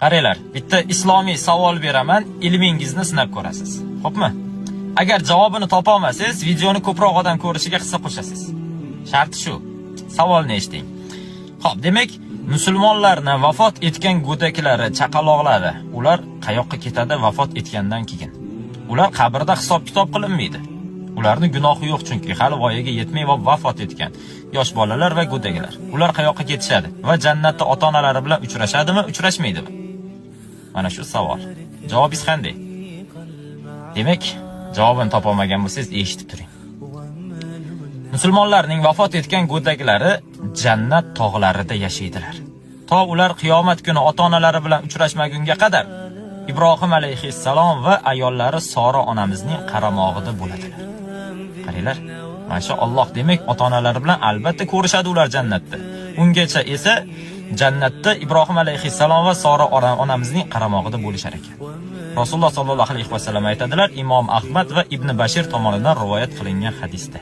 Qaranglar, bitta islomiy savol beraman, ilmingizni sinab ko'rasiz. Xo'pmi? Agar javobini topa olmasangiz, videoni ko'proq odam ko'rishiga hissa qo'shasiz. Sharti shu. Savolni eshiting. Xo'p, demak, musulmonlarning vafot etgan go'daklari, chaqaloqlari, ular qayoqqa ketadi vafot etgandan keyin? Ular qabrda hisob-kitob qilinmaydi. Ularning gunohi yo'q, chunki hali voyaga yetmay va vafot etgan yosh bolalar va go'daklar. Ular qayoqqa ketishadi va jannatda ota-onalari bilan uchrashadimi, uchrashmaydimi? Mana shu savol. Javobingiz qanday? Demak, javobini topa olmagan bo'lsangiz, eshitib turing. Musulmonlarning vafot etgan go'daklari jannat tog'larida yashaydilar. To ular qiyomat kuni ota-onalari bilan uchrashmagunga qadar Ibrohim alayhissalom va ayollari Sora onamizning qaramog'ida bo'ladilar. Qaranglar, masha Alloh, demak ota-onalari bilan albatta ko'rishadi ular jannatda. Ungacha esa jannatda Ibrohim alayhissalom va Sora onamizning qaramog'ida bo'lishar ekan. Rasululloh sollallohu alayhi vasallam aytadilar, Imom Ahmad va Ibn Bashir tomonidan rivoyat qilingan hadisda.